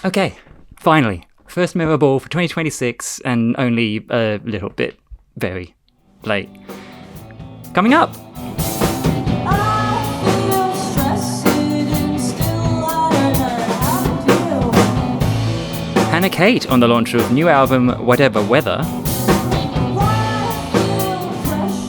Okay, finally. First mirror ball for 2026 and only a little bit very late. Coming up. Hannah Kate on the launch of new album Whatever Weather.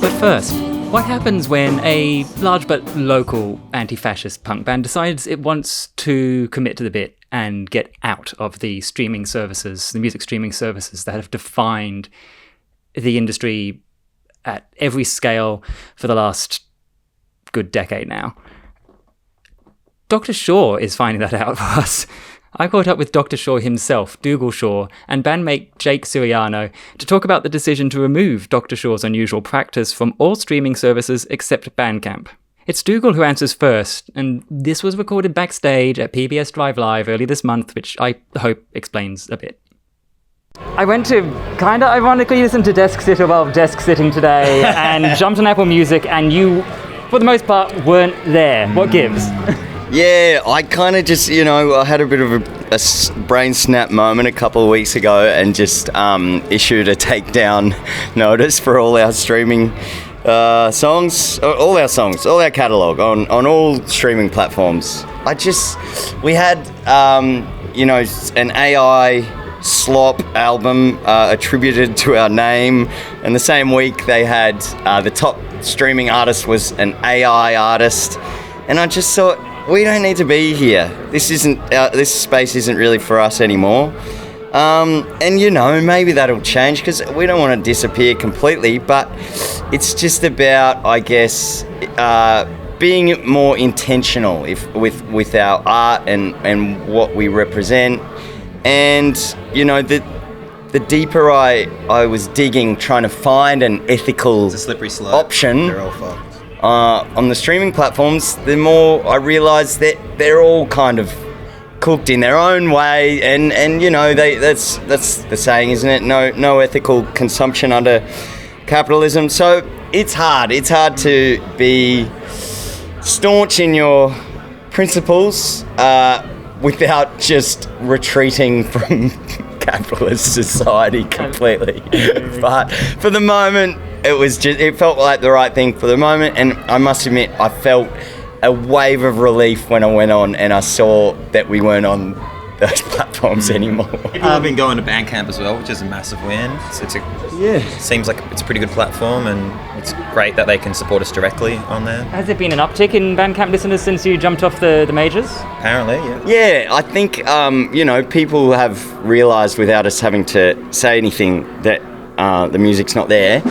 But first, what happens when a large but local anti-fascist punk band decides it wants to commit to the bit and get out of the streaming services, the music streaming services that have defined the industry at every scale for the last good decade now? Dr. Shaw is finding that out for us. I caught up with Dr. Shaw himself, Dougal Shaw, and bandmate Jake Suriano to talk about the decision to remove Dr. Shaw's unusual practice from all streaming services except Bandcamp. It's Dougal who answers first, and this was recorded backstage at PBS Drive Live early this month, which I hope explains a bit. I went to kind of ironically listen to Desk Sitter while desk sitting today and jumped on Apple Music, and you, for the most part, weren't there. What gives? Yeah, I kind of just, I had a bit of a brain snap moment a couple of weeks ago and just issued a takedown notice for all our streaming songs, all our catalogue on all streaming platforms. We had, an AI slop album attributed to our name, and the same week they had the top streaming artist was an AI artist, and I just thought, we don't need to be here. This space isn't really for us anymore. And maybe that'll change because we don't want to disappear completely, but it's just about, I guess, being more intentional with our art and what we represent. And, the deeper I was digging, trying to find an ethical it's a slippery slope. Option. They're all fucked. On the streaming platforms, the more I realised that they're all kind of cooked in their own way, and that's the saying, isn't it? No ethical consumption under capitalism. So it's hard to be staunch in your principles without just retreating from capitalist society completely. But for the moment, it felt like the right thing for the moment, and I must admit, I felt a wave of relief when I went on and I saw that we weren't on those platforms anymore. People have been going to Bandcamp as well, which is a massive win. It seems like it's a pretty good platform, and it's great that they can support us directly on there. Has there been an uptick in Bandcamp listeners since you jumped off the majors? Apparently, yeah. Yeah, I think, people have realised without us having to say anything that the music's not there.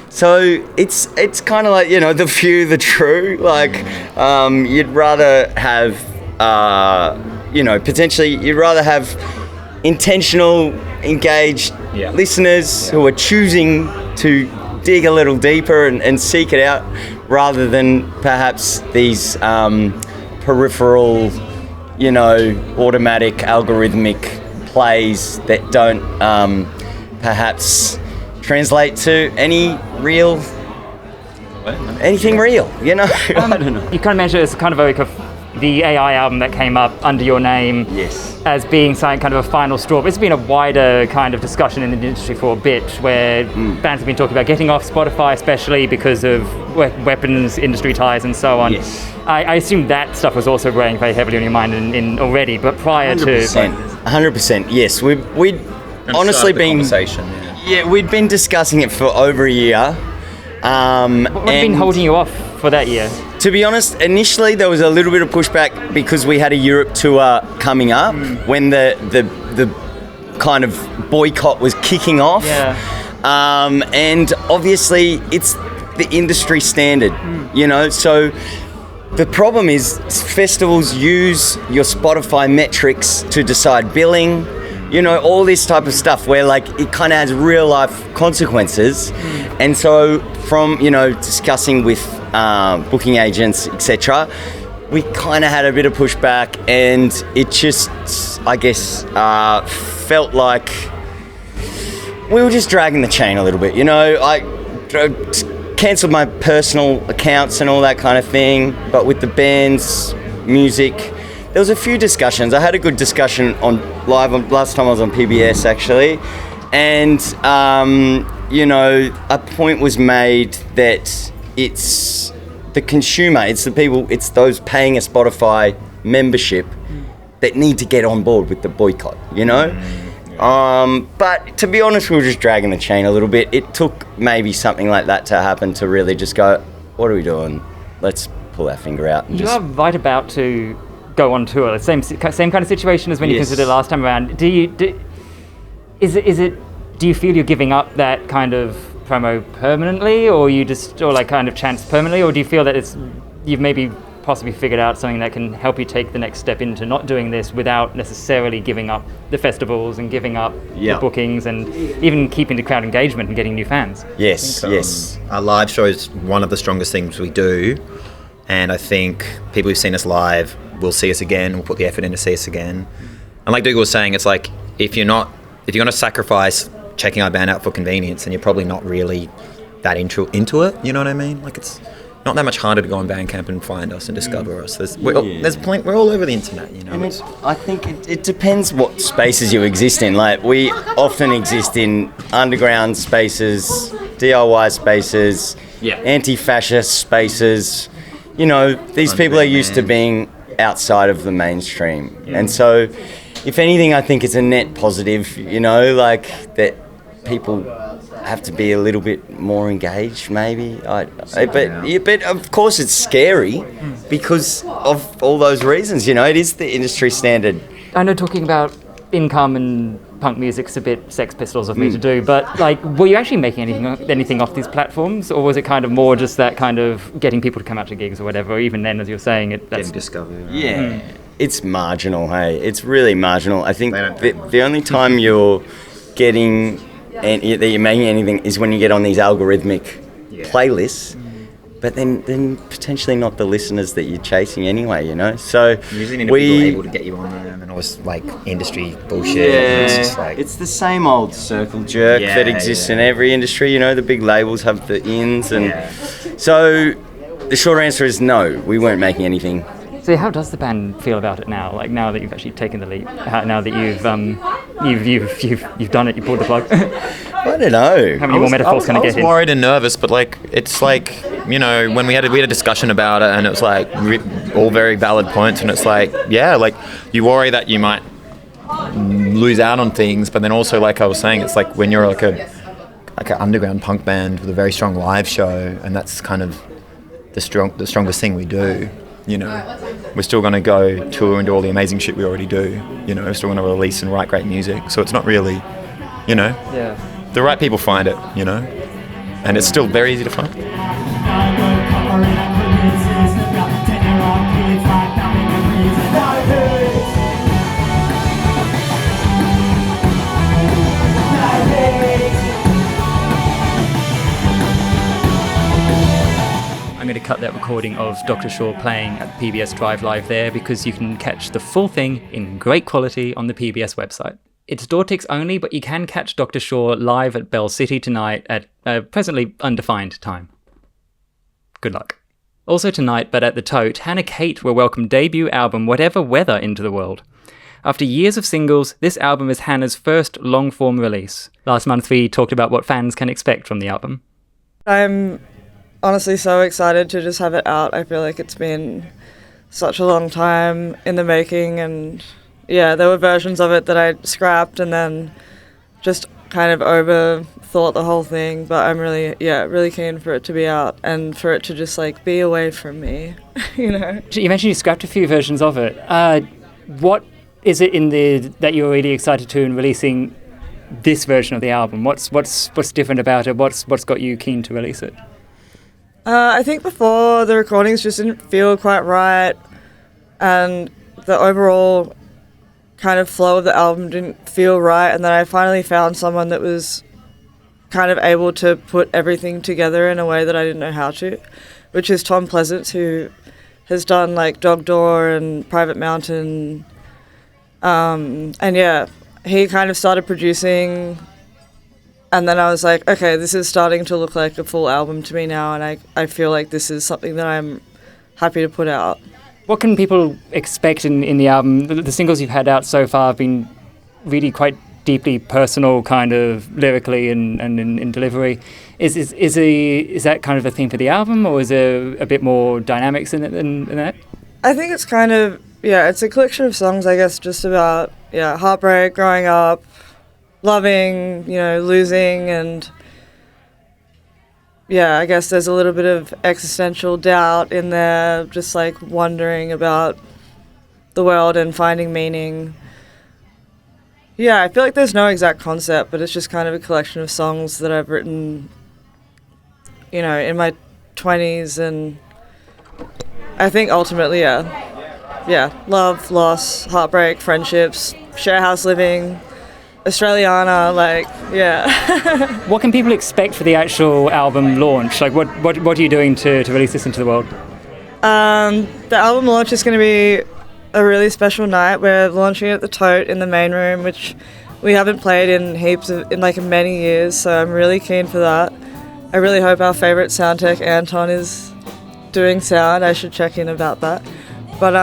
So it's kind of like, the few, the true. Like, you'd rather have, potentially you'd rather have intentional, engaged listeners who are choosing to dig a little deeper and seek it out, rather than perhaps these peripheral, automatic, algorithmic plays that don't perhaps translate to anything real, I don't know. You kind of mentioned it's kind of like the AI album that came up under your name, yes, as being something kind of a final straw. It's been a wider kind of discussion in the industry for a bit, where bands have been talking about getting off Spotify, especially because of weapons industry ties and so on. Yes. I assume that stuff was also weighing very heavily on your mind in already, but prior 100%, yes. We'd honestly been conversation. Yeah, we'd been discussing it for over a year. What's been holding you off for that year? To be honest, initially there was a little bit of pushback because we had a Europe tour coming up when the kind of boycott was kicking off. Yeah. And obviously it's the industry standard, so the problem is festivals use your Spotify metrics to decide billing, all this type of stuff where it kind of has real life consequences. And so from, discussing with booking agents, etc., we kind of had a bit of pushback, and it just, I guess, felt like we were just dragging the chain a little bit. I cancelled my personal accounts and all that kind of thing, but with the band's music, there was a few discussions. I had a good discussion last time I was on PBS actually, and a point was made that it's the consumer, it's the people, it's those paying a Spotify membership that need to get on board with the boycott, But to be honest, we were just dragging the chain a little bit. It took maybe something like that to happen to really just go, what are we doing? Let's pull our finger out. And you are right about to go on tour. The same kind of situation as when you considered last time around. Do you feel you're giving up that kind of promo permanently, or kind of chance permanently, or do you feel that you've maybe possibly figured out something that can help you take the next step into not doing this without necessarily giving up the festivals and giving up the bookings and even keeping the crowd engagement and getting new fans? Yes. Our live show is one of the strongest things we do, and I think people who've seen us live will see us again, will put the effort in to see us again. And like Dougal was saying, it's like if you're going to sacrifice checking our band out for convenience, then you're probably not really that into it, you know what I mean? Like it's not that much harder to go on Bandcamp and find us and discover us. We're all over the internet, I think it depends what spaces you exist in. Like we often exist in underground spaces, DIY spaces, anti-fascist spaces. These people are used to being outside of the mainstream. And so, if anything, I think it's a net positive, like that people have to be a little bit more engaged, maybe. But of course it's scary because of all those reasons. It is the industry standard. I know talking about income and punk music's a bit Sex Pistols of me to do, but were you actually making anything off these platforms, or was it kind of more just that kind of getting people to come out to gigs or whatever? Even then, as you're saying, that's getting discovered. Yeah, it's marginal. Hey, it's really marginal. I think the only time you're getting that you're making anything is when you get on these algorithmic playlists, but then potentially not the listeners that you're chasing anyway, So usually need people able to get you on them, and always like industry bullshit. It's the same old circle jerk that exists in every industry. The big labels have the ins, and so the short answer is no. We weren't making anything. So how does the band feel about it now? Like now that you've actually taken the leap, now that you've done it, you pulled the plug. I don't know. How many more metaphors can I get in? I was worried and nervous, but it's when we had a discussion about it, and it was all very valid points, and it's you worry that you might lose out on things, but then also like I was saying, it's like when you're like an underground punk band with a very strong live show, and that's kind of the strongest thing we do. We're still going to go tour and do all the amazing shit we already do. We're still going to release and write great music. So it's not really, the right people find it, and it's still very easy to find. I'm going to cut that recording of Dr. Shaw playing at the PBS Drive Live there, because you can catch the full thing in great quality on the PBS website. It's door ticks only, but you can catch Dr. Shaw live at Bell City tonight at a presently undefined time. Good luck. Also tonight, but at the Tote, Hannah Kate will welcome debut album Whatever Weather into the world. After years of singles, this album is Hannah's first long-form release. Last month we talked about what fans can expect from the album. I'm honestly so excited to just have it out. I feel like it's been such a long time in the making, and there were versions of it that I scrapped and then just kind of overthought the whole thing, but I'm really keen for it to be out and for it to just be away from me. You mentioned you scrapped a few versions of it. What is it that you're really excited to in releasing this version of the album? What's different about it? What's got you keen to release it? I think before the recordings just didn't feel quite right, and the overall kind of flow of the album didn't feel right, and then I finally found someone that was kind of able to put everything together in a way that I didn't know how to, which is Tom Pleasance, who has done Dog Door and Private Mountain, and he kind of started producing. And then I was like, okay, this is starting to look like a full album to me now, and I feel like this is something that I'm happy to put out. What can people expect in the album? The singles you've had out so far have been really quite deeply personal, kind of lyrically and in delivery. Is that kind of a theme for the album, or is there a bit more dynamics in it than that? I think it's kind of, it's a collection of songs, I guess, just about, heartbreak, growing up, loving, losing, and I guess there's a little bit of existential doubt in there, just like wondering about the world and finding meaning. I feel like there's no exact concept, but it's just kind of a collection of songs that I've written, in my 20s, and I think ultimately, love, loss, heartbreak, friendships, share house living, Australiana, What can people expect for the actual album launch? Like, what are you doing to release this into the world? The album launch is going to be a really special night. We're launching it at the Tote in the main room, which we haven't played in many years, so I'm really keen for that. I really hope our favourite sound tech, Anton, is doing sound. I should check in about that. But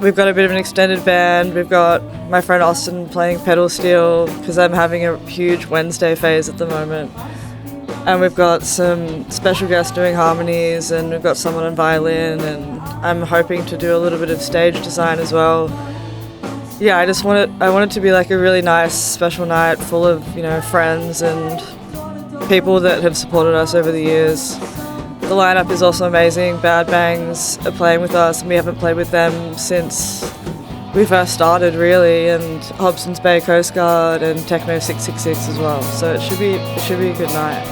we've got a bit of an extended band. We've got my friend Austin playing pedal steel, because I'm having a huge Wednesday phase at the moment. And we've got some special guests doing harmonies, and we've got someone on violin, and I'm hoping to do a little bit of stage design as well. I want it to be like a really nice, special night full of, friends and people that have supported us over the years. The lineup is also amazing. Bad Bangs are playing with us, and we haven't played with them since we first started, really, and Hobson's Bay Coast Guard and Techno 666 as well. So it should be a good night.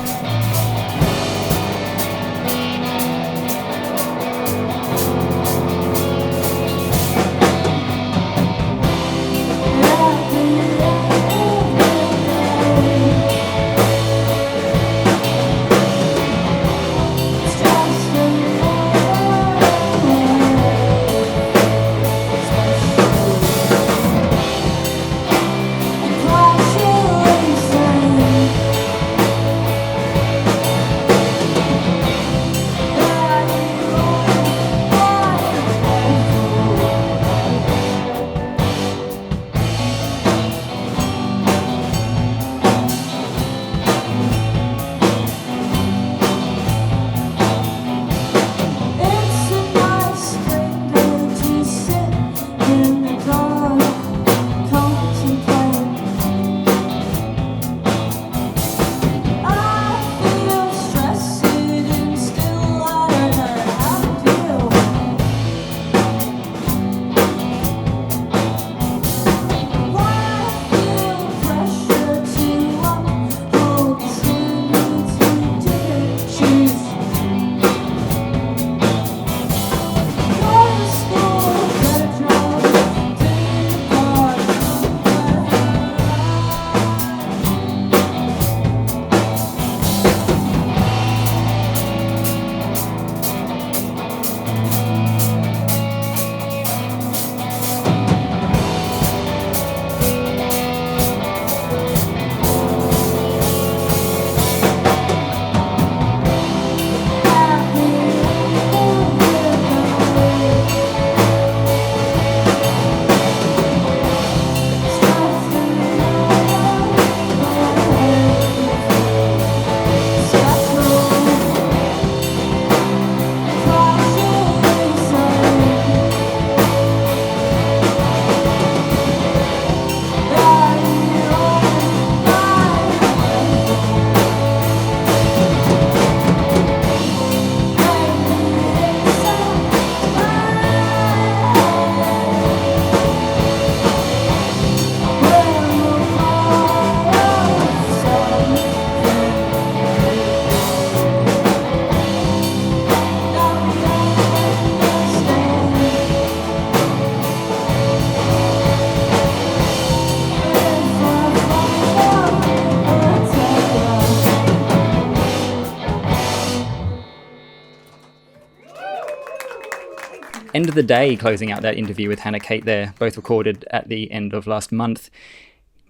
End of the Day closing out that interview with Hannah Kate there, both recorded at the end of last month.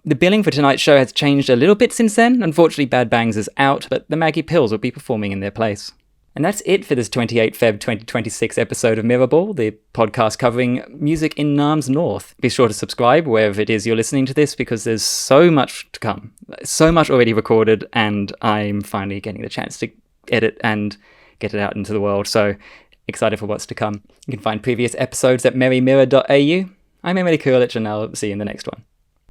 The billing for tonight's show has changed a little bit since then. Unfortunately, Bad Bangs is out, but the Maggie Pills will be performing in their place. And that's it for this 28 Feb 2026 episode of Mirrorball, the podcast covering music in Naarm's North. Be sure to subscribe wherever it is you're listening to this, because there's so much to come. So much already recorded, and I'm finally getting the chance to edit and get it out into the world. So excited for what's to come. You can find previous episodes at merrymirror.au. I'm Emily Kurlich, and I'll see you in the next one.